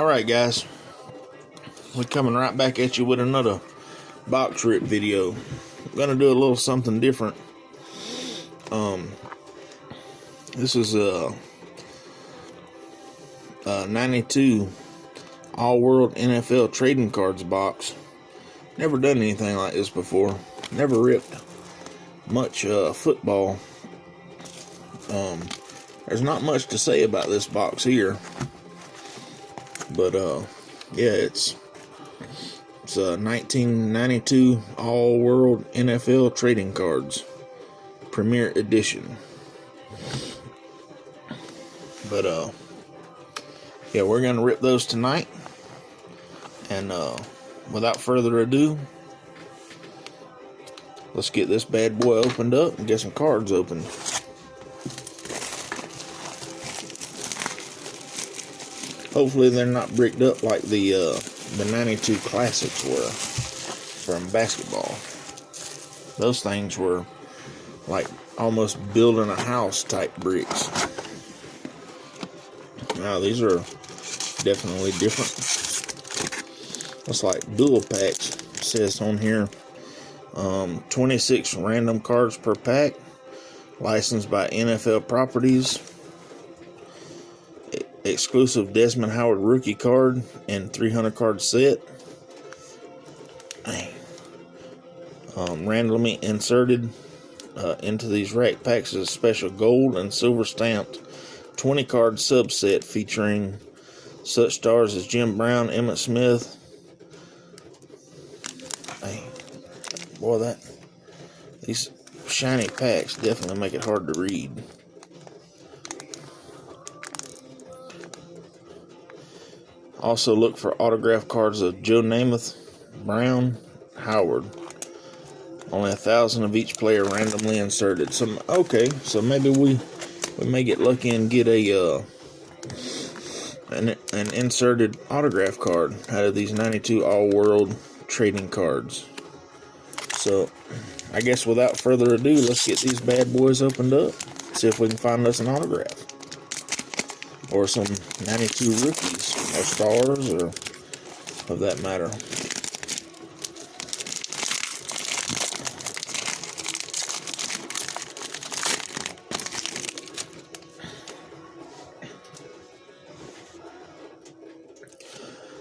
Alright guys, we're coming right back at you with another box rip video. I'm gonna do a little something different. This is a 92 all-world NFL trading cards box. Never done anything like this before. Never ripped much football. There's not much to say about this box here, but yeah, it's a 1992 all-world NFL trading cards Premier Edition. But yeah, we're gonna rip those tonight, and without further ado, let's get this bad boy opened up and get some cards opened. Hopefully they're not bricked up like the 92 classics were from basketball. Those things were like almost building a house type bricks. Now these are definitely different. It's like dual packs. It says on here 26 random cards per pack, licensed by NFL Properties, exclusive Desmond Howard rookie card and 300 card set, randomly inserted into these rack packs is a special gold and silver stamped 20 card subset featuring such stars as Jim Brown, Emmitt Smith. Boy, these shiny packs definitely make it hard to read. Also look for autograph cards of Joe Namath, Brown, Howard. Only 1,000 of each player randomly inserted. So maybe we may get lucky and get an inserted autograph card out of these 92 all-world trading cards. So I guess without further ado, let's get these bad boys opened up. See if we can find us an autograph or some 92 rookies or stars, or of that matter.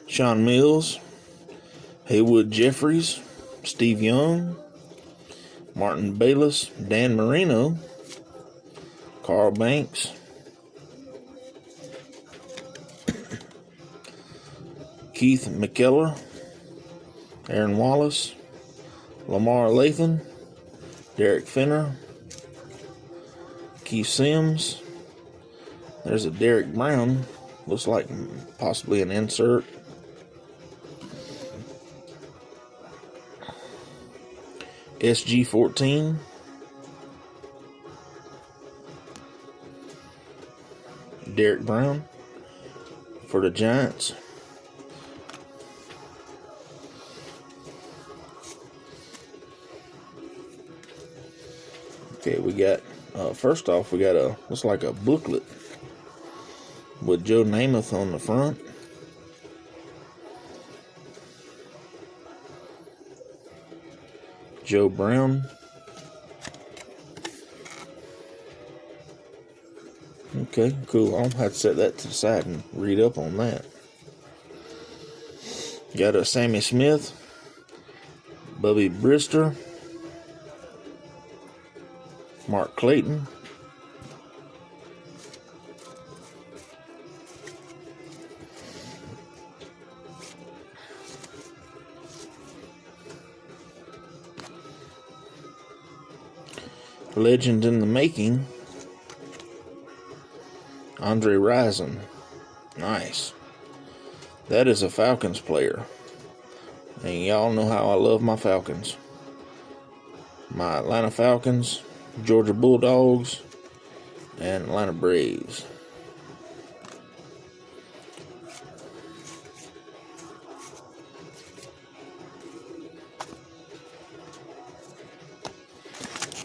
Sean Mills, Haywood Jeffries, Steve Young, Martin Bayless, Dan Marino, Carl Banks, Keith McKellar, Aaron Wallace, Lamar Lathan, Derek Finner, Keith Sims. There's a Derek Brown, looks like possibly an insert. SG14, Derek Brown for the Giants. Okay, we got first off, we got looks like a booklet with Joe Namath on the front. Joe Brown. Okay, cool. I'll have to set that to the side and read up on that. Got a Sammy Smith, Bubby Brister, Mark Clayton, legend in the making, Andre Rison. Nice. That is a Falcons player. And y'all know how I love my Falcons. My Atlanta Falcons, Georgia Bulldogs, and Atlanta Braves.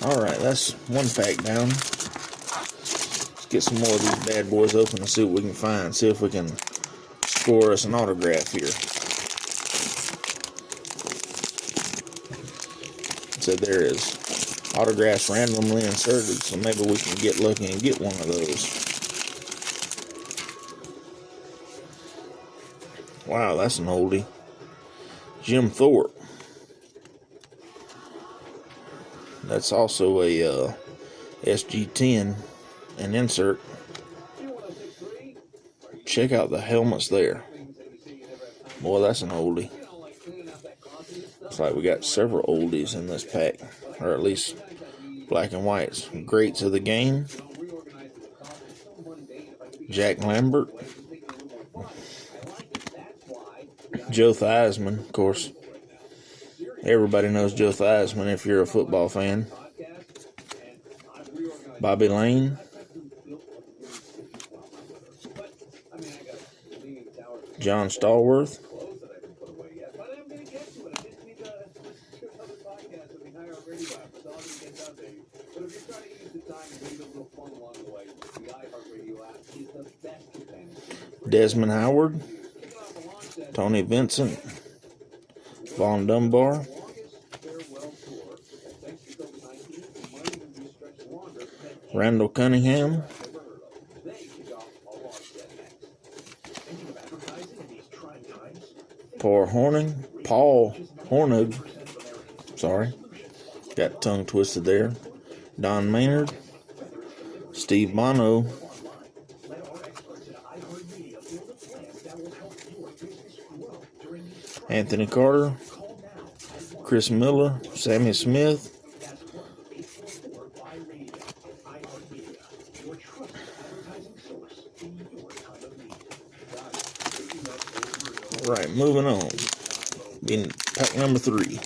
Alright, that's one pack down. Let's get some more of these bad boys open and see what we can find. See if we can score us an autograph here. So there is autographs randomly inserted, so maybe we can get lucky and get one of those. Wow, that's an oldie. Jim Thorpe. That's also a SG10 and insert. Check out the helmets there. Boy, that's an oldie. Looks like we got several oldies in this pack, or at least black and whites. Greats of the game. Jack Lambert. Joe Theismann, of course. Everybody knows Joe Theismann if you're a football fan. Bobby Lane. John Stallworth. Desmond Howard. Tony Vincent. Vaughn Dunbar. Randall Cunningham. Paul Hornung. Sorry. Got tongue twisted there. Don Maynard. Steve Bono. Anthony Carter. Chris Miller. Sammy Smith. All right, moving on. In pack number 3.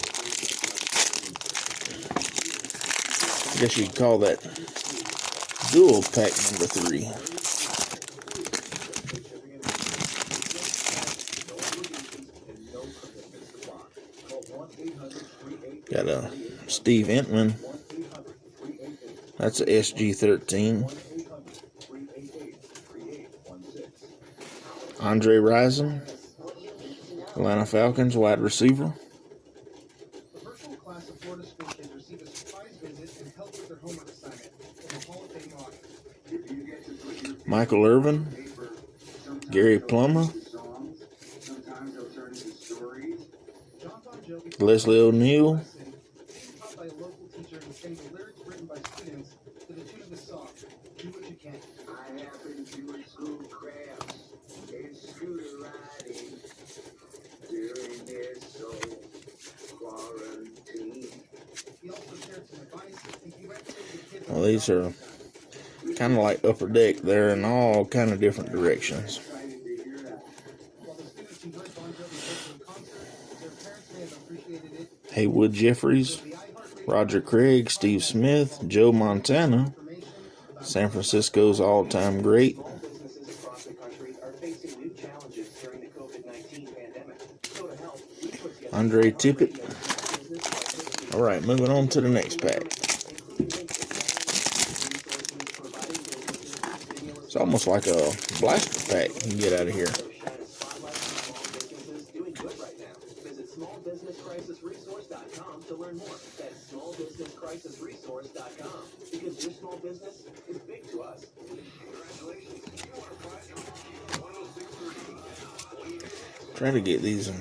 I guess you could call that dual pack number 3. Got a Steve Entman. That's a SG13. Andre Rison. Atlanta Falcons wide receiver. Michael Irvin. Gary Plummer. Leslie O'Neal. Well, these are kind of like upper deck. They're in all kind of different directions. Haywood Jeffries, Roger Craig, Steve Smith, Joe Montana, San Francisco's all-time great. Andre Tippett. All right, moving on to the next pack. It's almost like a blaster pack you can get out of here. Try to get these in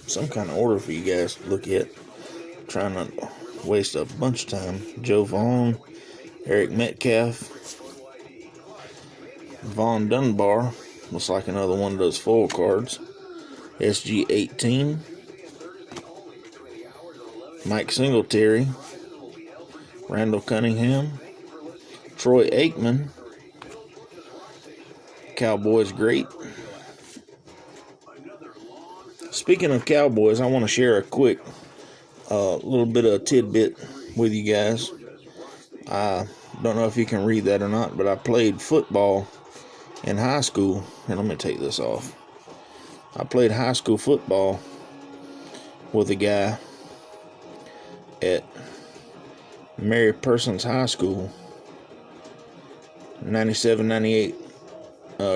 some kind of order for you guys to look at. Trying not to waste a bunch of time. Joe Vaughn, Eric Metcalf, Vaughn Dunbar. Looks like another one of those foil cards. SG18. Mike Singletary. Randall Cunningham. Troy Aikman. Cowboys great. Speaking of Cowboys, I want to share a quick little bit of tidbit with you guys. I don't know if you can read that or not, but I played football in high school. And let me take this off. I played high school football with a guy at Mary Persons High School, 97-98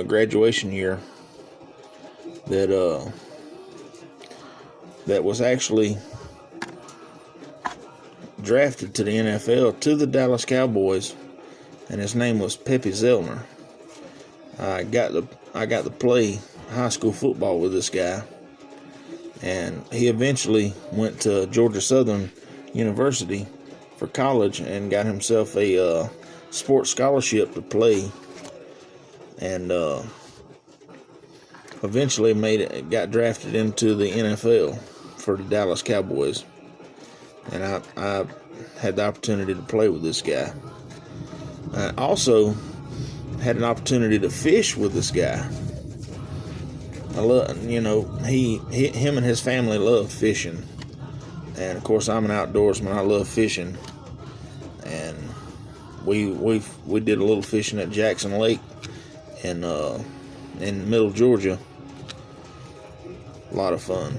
graduation year. that was actually drafted to the NFL to the Dallas Cowboys, and his name was Pepe Zellner. I got to play high school football with this guy, and he eventually went to Georgia Southern University for college and got himself a sports scholarship to play, and eventually got drafted into the NFL for the Dallas Cowboys. And I had the opportunity to play with this guy. I also had an opportunity to fish with this guy. I love, him and his family love fishing, and of course I'm an outdoorsman. I love fishing, and we did a little fishing at Jackson Lake in middle Georgia. A lot of fun.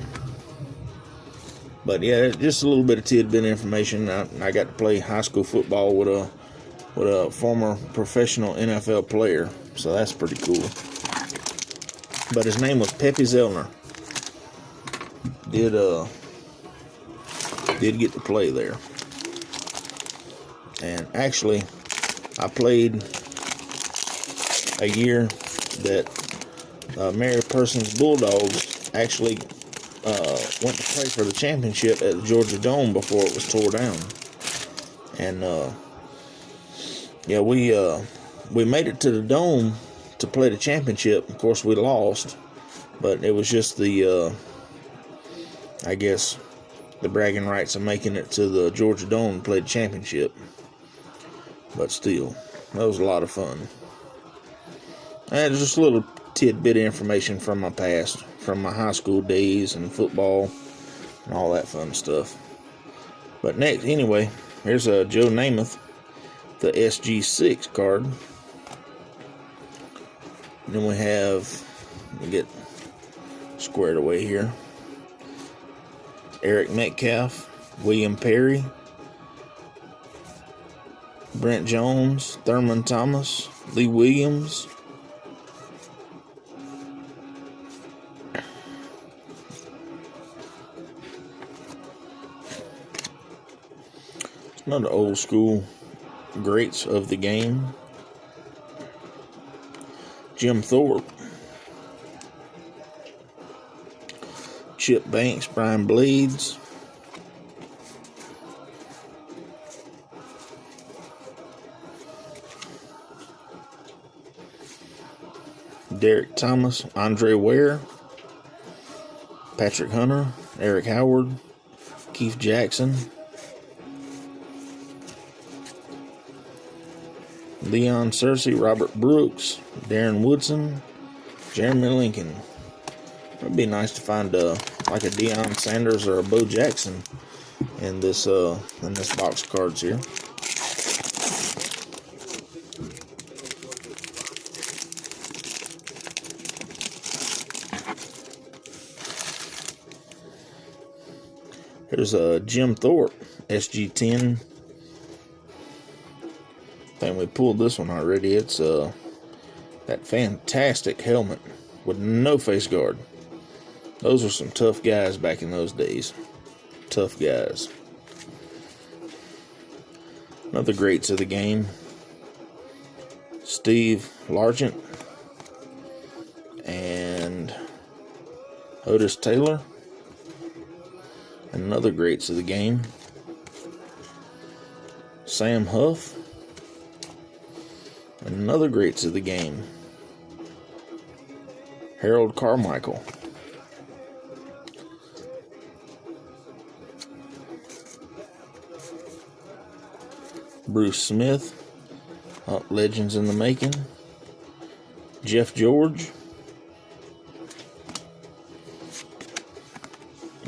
But yeah, just a little bit of tidbit information. I got to play high school football with a former professional NFL player, so that's pretty cool. But his name was Pepe Zellner. Did get to play there, and actually, I played a year that Mary Persons Bulldogs actually went to play for the championship at the Georgia Dome before it was tore down. And we made it to the Dome to play the championship. Of course, we lost, but it was just the bragging rights of making it to the Georgia Dome to play the championship. But still, that was a lot of fun. And just a little tidbit of information from my past, from my high school days and football and all that fun stuff. But next, anyway, here's a Joe Namath, the SG6 card. And then we have, let me get squared away here, Eric Metcalf, William Perry, Brent Jones, Thurman Thomas, Lee Williams, another old school greats of the game, Jim Thorpe, Chip Banks, Brian Blades, Derek Thomas, Andre Ware, Patrick Hunter, Eric Howard, Keith Jackson, Leon Searcy, Robert Brooks, Darren Woodson, Jeremy Lincoln. It'd be nice to find like a Deion Sanders or a Bo Jackson in this box of cards here. Here's a Jim Thorpe SG10. I think we pulled this one already. It's that fantastic helmet with no face guard. Those were some tough guys back in those days. Tough guys. Another greats of the game, Steve Largent and Otis Taylor. And another greats of the game, Sam Huff. And another greats of the game, Harold Carmichael. Bruce Smith, legends in the making. Jeff George.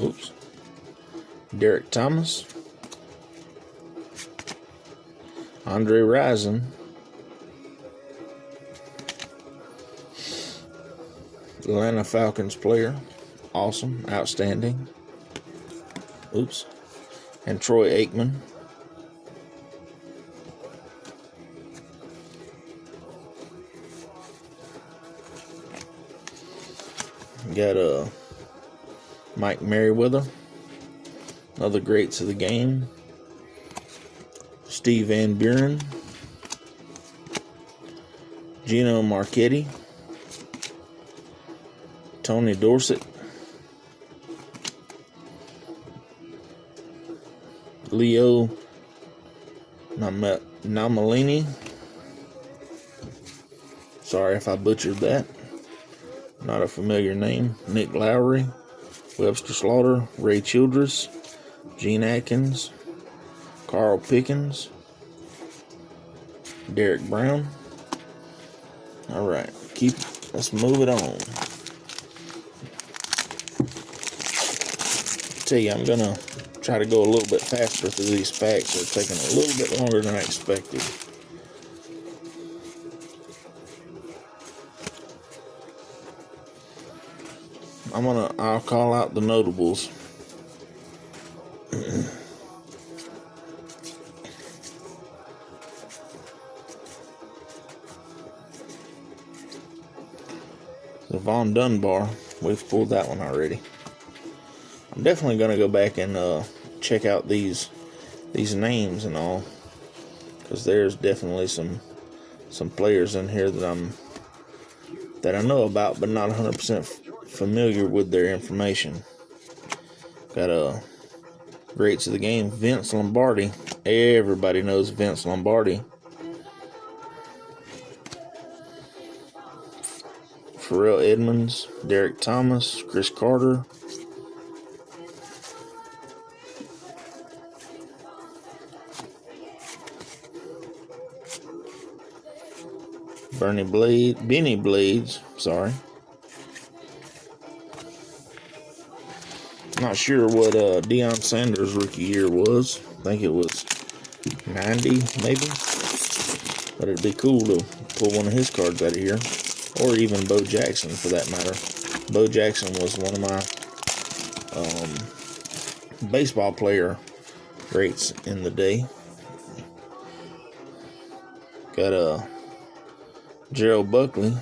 Oops. Derek Thomas. Andre Rison. Atlanta Falcons player. Awesome. Outstanding. Oops. And Troy Aikman. Got Mike Merriweather, another greats of the game. Steve Van Buren, Gino Marchetti, Tony Dorsett, Leo Namalini. Sorry if I butchered that. Not a familiar name. Nick Lowry, Webster Slaughter, Ray Childress, Gene Atkins, Carl Pickens, Derek Brown. All right, let's move it on. Tell you, I'm gonna try to go a little bit faster through these packs. They're taking a little bit longer than I expected. I'll call out the notables. The Von Dunbar, we've pulled that one already. I'm definitely going to go back and check out these names and all, because there's definitely some players in here that I know about, but not 100% familiar with their information. Got greats of the game, Vince Lombardi. Everybody knows Vince Lombardi. Pharrell Edmonds, Derek Thomas, Chris Carter, Benny Blades, sorry. Not sure what Deion Sanders' rookie year was. I think it was 90, maybe. But it'd be cool to pull one of his cards out of here. Or even Bo Jackson, for that matter. Bo Jackson was one of my baseball player greats in the day. Got Gerald Buckley,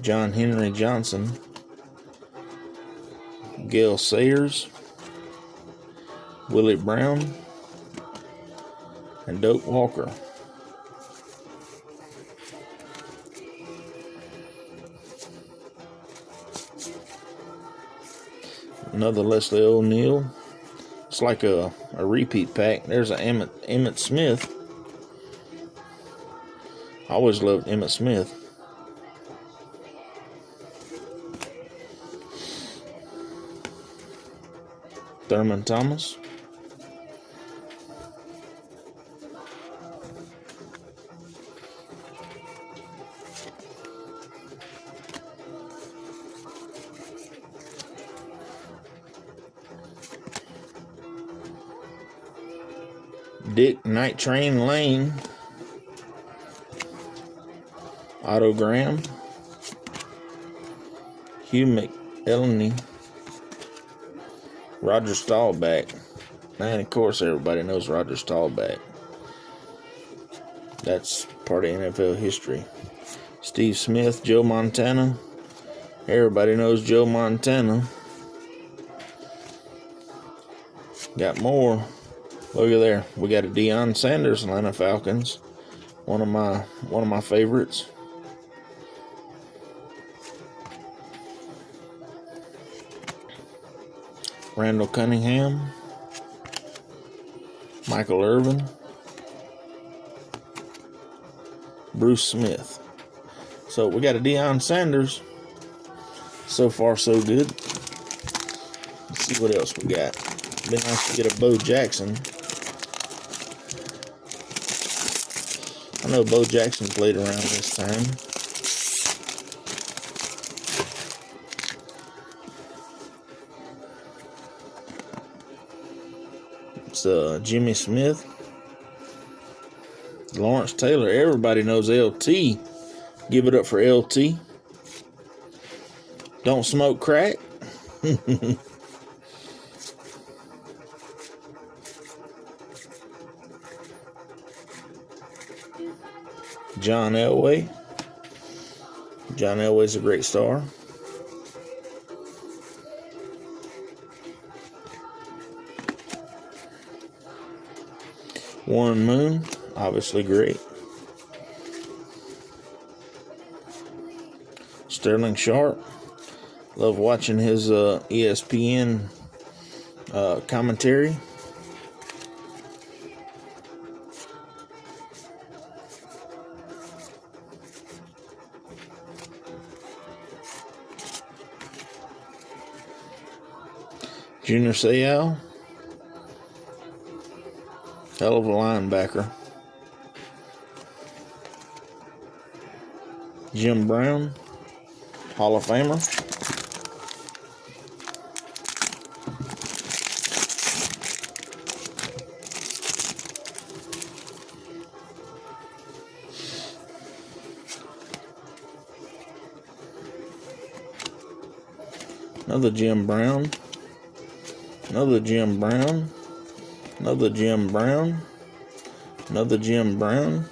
John Henry Johnson, Gale Sayers, Willie Brown, and Doak Walker. Another Leslie O'Neal. It's like a repeat pack. There's an Emmitt Smith. I always loved Emmitt Smith. Thurman Thomas. Dick Night Train Lane. Otto Graham. Hugh McElhenney. Roger Staubach. And of course everybody knows Roger Staubach. That's part of NFL history. Steve Smith, Joe Montana. Everybody knows Joe Montana. Got more. Look at there. We got a Deion Sanders, Atlanta Falcons. One of my favorites. Randall Cunningham. Michael Irvin. Bruce Smith. So we got a Deion Sanders. So far, so good. Let's see what else we got. Be nice to get a Bo Jackson. I know Bo Jackson played around this time. It's Jimmy Smith. Lawrence Taylor. Everybody knows LT. Give it up for LT. Don't smoke crack. John Elway. John Elway's a great star. Warren Moon, obviously great. Sterling Sharp, love watching his ESPN commentary. Junior Seau, hell of a linebacker. Jim Brown, Hall of Famer. Another Jim Brown. Another Jim Brown. Another Jim Brown. Another Jim Brown.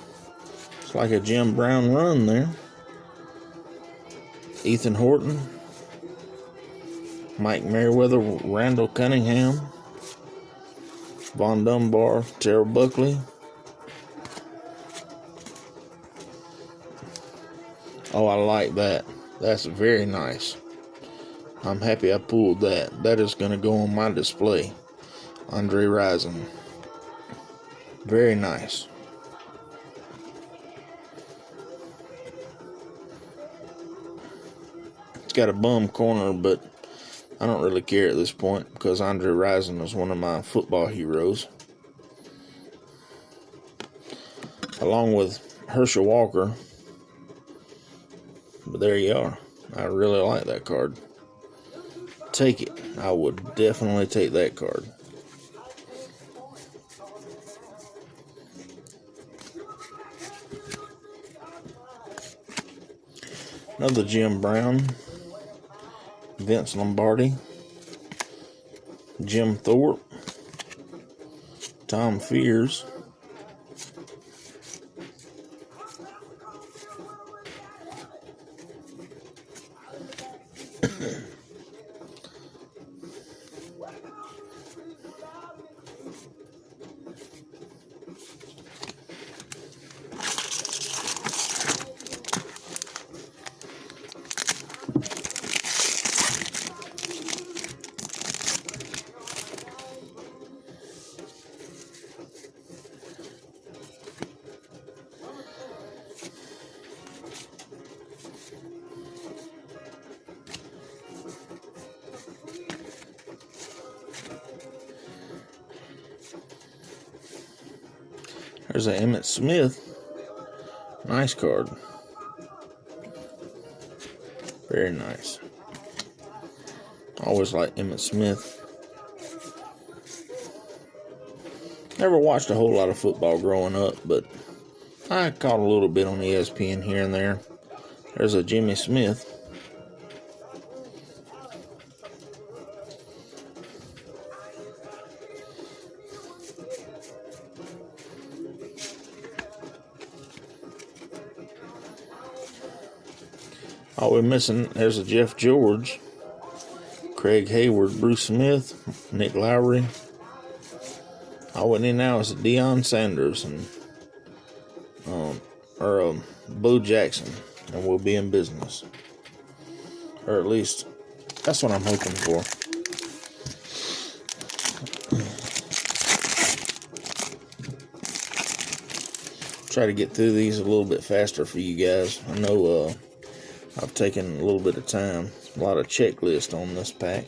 It's like a Jim Brown run there. Ethan Horton. Mike Merriweather. Randall Cunningham. Von Dunbar. Terrell Buckley. Oh, I like that. That's very nice. I'm happy I pulled that. That is going to go on my display. Andre Rison. Very nice. It's got a bum corner, but I don't really care at this point because Andre Rison is one of my football heroes. Along with Herschel Walker. But there you are. I really like that card. Take it. I would definitely take that card. Another Jim Brown. Vince Lombardi. Jim Thorpe. Tom Fears. There's a Emmitt Smith. Nice card. Very nice. Always like Emmitt Smith. Never watched a whole lot of football growing up, but I caught a little bit on ESPN here and there. There's a Jimmy Smith. Oh, we're missing, there's a Jeff George, Craig Hayward, Bruce Smith, Nick Lowry. All we need now is a Deion Sanders and Bo Jackson, and we'll be in business. Or at least, that's what I'm hoping for. Try to get through these a little bit faster for you guys. I know I've taken a little bit of time. A lot of checklist on this pack.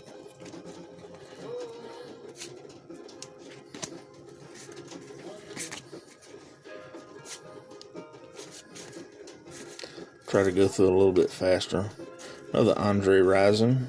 Try to go through a little bit faster. Another Andre Rison.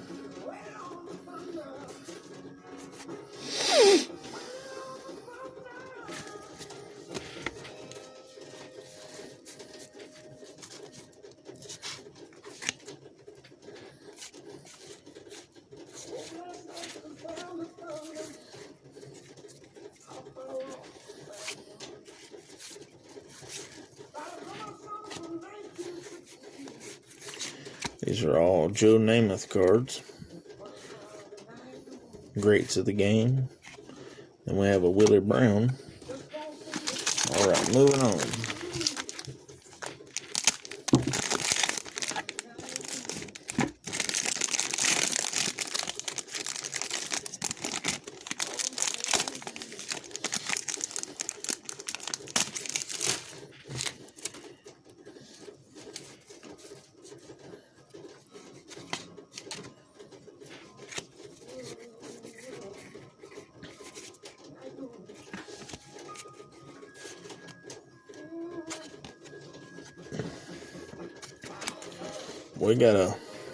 These are all Joe Namath cards. Greats of the game. And we have a Willie Brown. Alright, moving on.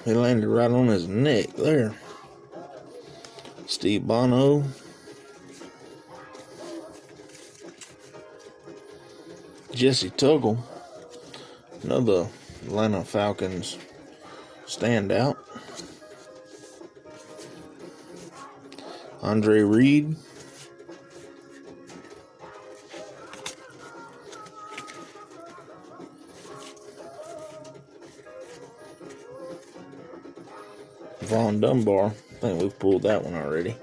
He landed right on his neck there. Steve Bono. Jesse Tuggle. Another Atlanta Falcons standout. Andre Reed. Vaughn Dunbar. I think we've pulled that one already.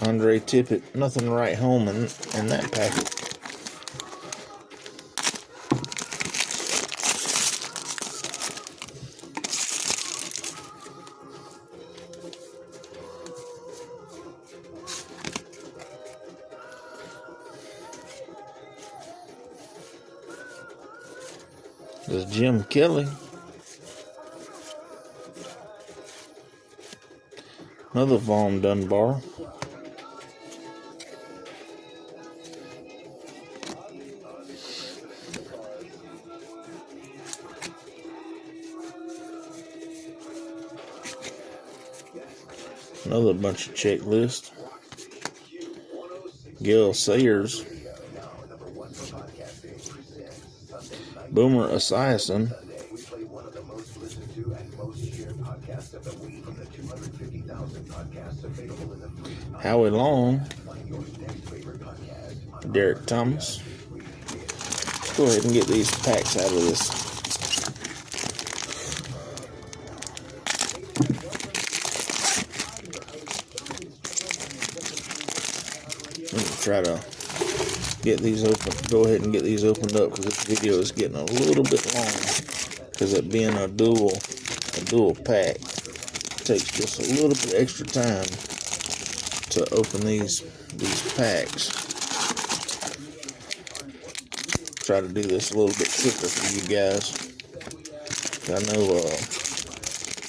Andre Tippett. Nothing to write home in that packet. There's Jim Kelly. Another Vaughn Dunbar. Another bunch of checklists. Gil Sayers. Boomer Esiason. Howie Long. Derek Thomas. Let's go ahead and get these packs out of this. Let me try to get these open. Go ahead and get these opened up because this video is getting a little bit long. Because it being a dual pack, it takes just a little bit extra time to open these packs. Try to do this a little bit quicker for you guys. I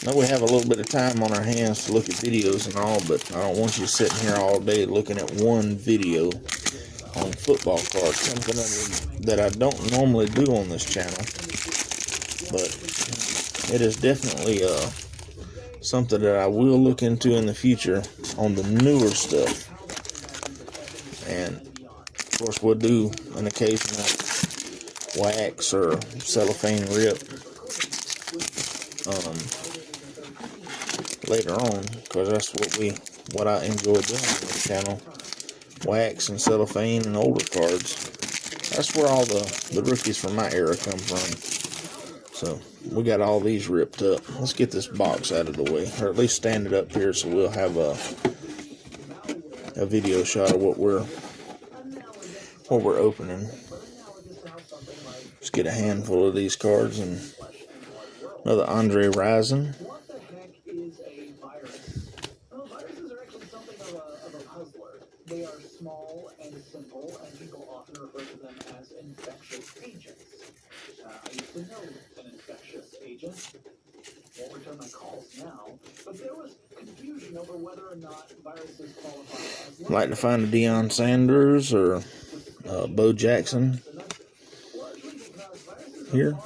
know we have a little bit of time on our hands to look at videos and all, but I don't want you sitting here all day looking at one video on football cards, something that I don't normally do on this channel, but it is definitely something that I will look into in the future on the newer stuff. And of course we'll do an occasional wax or cellophane rip later on, because that's what I enjoy doing on this channel. Wax and cellophane and older cards. That's where all the rookies from my era come from. So we got all these ripped up. Let's get this box out of the way, or at least stand it up here so we'll have a video shot of what we're opening. Let's get a handful of these cards. And another Andre Rison. They are small and simple, and people often refer to them as infectious agents. I used to know an infectious agent. Won't return my calls now, but there was confusion over whether or not viruses qualify as... Like to find a Deion Sanders or Bo Jackson here.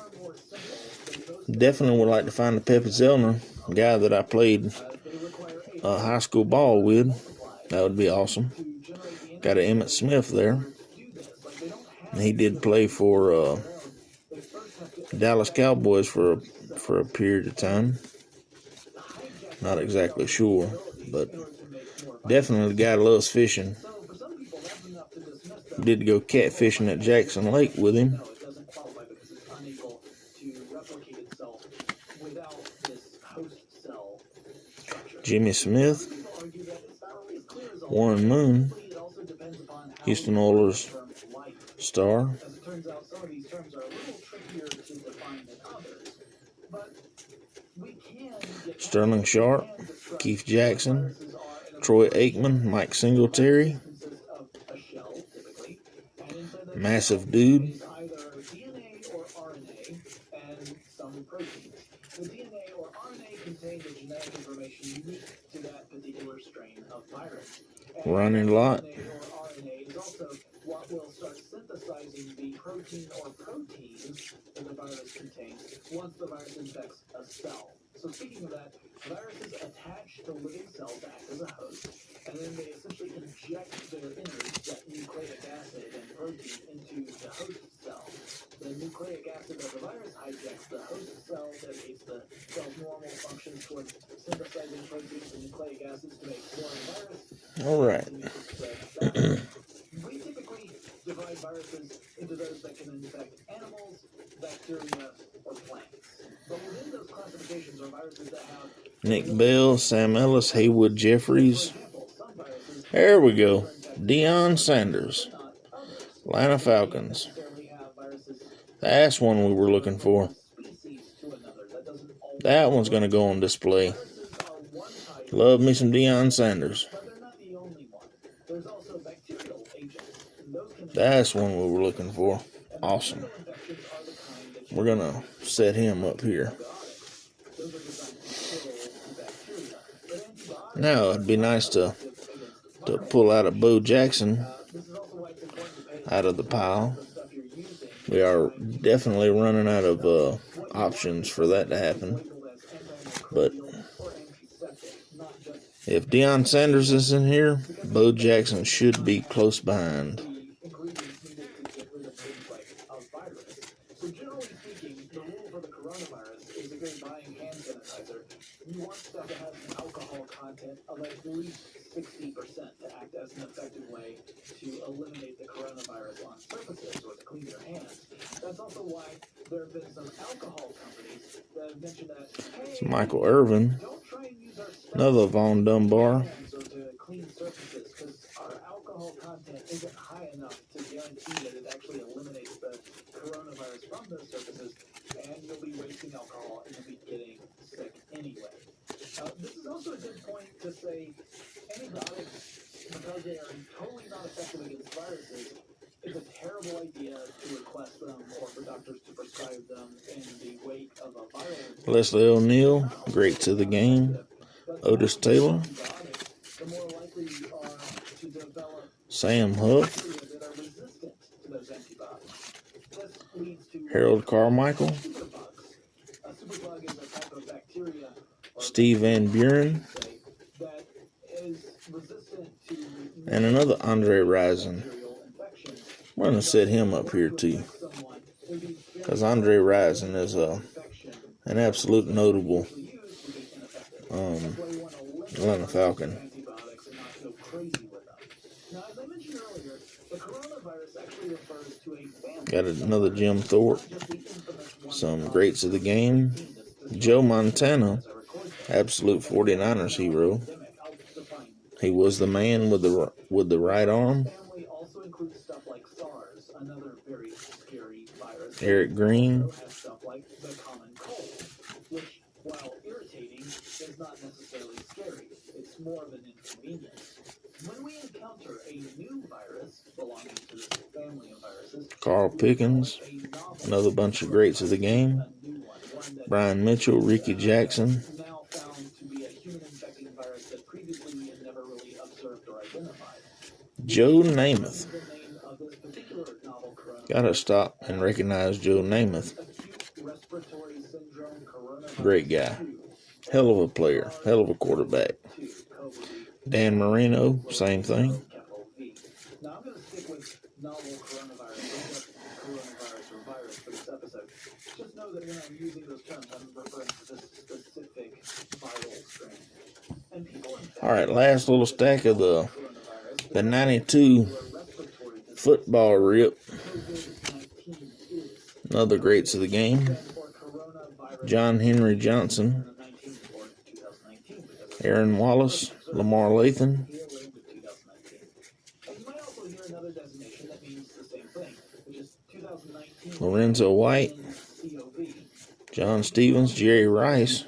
Definitely would like to find a Pepe Zellner, guy that I played high school ball with. That would be awesome. Got an Emmitt Smith there. And he did play for Dallas Cowboys for a period of time. Not exactly sure, but definitely the guy loves fishing. Did go catfishing at Jackson Lake with him. Jimmy Smith, Warren Moon, Houston Oilers star. Sterling Sharp, Keith Jackson, Troy Aikman, Mike Singletary, Massive Dude, The DNA or RNA contain the genetic information unique to that particular strain of virus. Running Lot, DNA or RNA is also what will start synthesizing the protein or proteins that the virus contains once the virus infects a cell. So speaking of that, viruses attach to living cells to act as a host, and then they essentially inject their innards, that nucleic acid and protein, into the host cell. The nucleic acid of the virus hijacks the host cell, dedicates the cell's normal functions towards synthesizing proteins and nucleic acids to make foreign virus. all right. We typically divide viruses into those that can infect animals, bacteria, or plants. But within those classifications are viruses that have Nick Bell, Sam Ellis, Haywood Jeffries. There we go. Deion Sanders, Atlanta Falcons. That's one we were looking for. That one's going to go on display. Love me some Deion Sanders. That's one we were looking for. Awesome. We're going to set him up here. Now, it'd be nice to pull out a Bo Jackson out of the pile. We are definitely running out of options for that to happen. But if Deion Sanders is in here, Bo Jackson should be close behind. You want stuff that has an alcohol content of at least 60% to act as an effective way to eliminate the coronavirus on surfaces or to clean your hands. That's also why there have been some alcohol companies that have mentioned that, hey, It's Michael Irvin, don't try and use our stuff another Von Dunbar. to clean surfaces, because our alcohol content isn't high enough to guarantee that it actually eliminates the coronavirus from those surfaces, and you'll be wasting alcohol and you'll be getting sick anyway. This is also a good point to say antibiotics, because they are totally not effective against viruses, it's a terrible idea to request them or for doctors to prescribe them in the wake of a viral. Leslie O'Neal, great to the game. Otis Taylor, The more likely you are to develop Sam Huff, bacteria that are resistant to those antibiotics. This leads to Harold Carmichael, superbugs. A superbug is a type of bacteria Steve Van Buren, that is resistant to and another Andre Rison. We're going to set him up here too, because Andre Rison is an absolute notable Atlanta Falcon. Got another Jim Thorpe, some greats of the game. Joe Montana, absolute 49ers hero. He was the man with the right arm. Eric Green, Which, while irritating, is not necessarily scary. It's more of an inconvenience. When we encounter a new virus belonging to this family of viruses, Carl Pickens, another bunch of greats of the game. Brian Mitchell, Ricky Jackson, now found to be a human-infecting virus that previously we had never really observed or identified. Joe Namath. The name of this particular novel coronavirus, Gotta stop and recognize Joe Namath. acute respiratory syndrome coronavirus Great guy. Hell of a player. Hell of a quarterback. 2, COVID. Dan Marino, same thing. Capital V. Now I'm going to stick with novel coronavirus or virus for this episode. episode. Just know that when I'm using those terms, I'm referring to this specific viral strain. And people All right, last little stack of the 92 football rip. Another greats of the game. John Henry Johnson, Aaron Wallace, Lamar Lathan, Lorenzo White, John Stevens, Jerry Rice,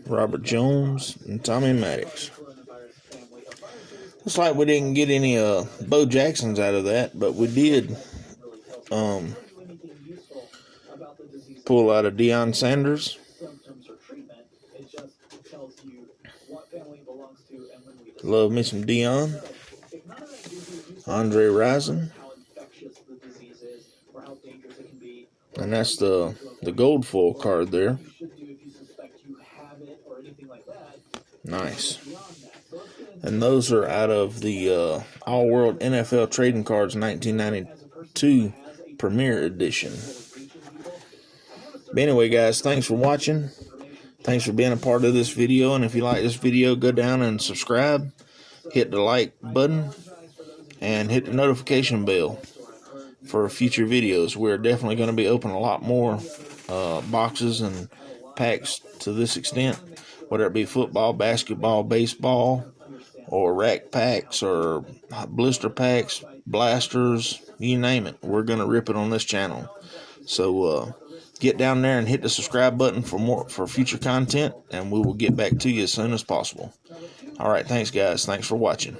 Robert Jones, and Tommy Maddox. Looks like we didn't get any Bo Jacksons out of that, but we did pull out a Deion Sanders. Love me some Deion. Andre Rison. And that's the gold foil card there. Nice. And those are out of the All-World NFL Trading Cards 1992 Premier Edition. But anyway, guys, thanks for watching. Thanks for being a part of this video. And if you like this video, go down and subscribe. Hit the like button. And hit the notification bell for future videos. We're definitely going to be opening a lot more boxes and packs to this extent. Whether it be football, basketball, baseball, or rack packs, or blister packs, blasters, you name it. We're going to rip it on this channel. So get down there and hit the subscribe button for future content, and we will get back to you as soon as possible. All right, thanks guys. Thanks for watching.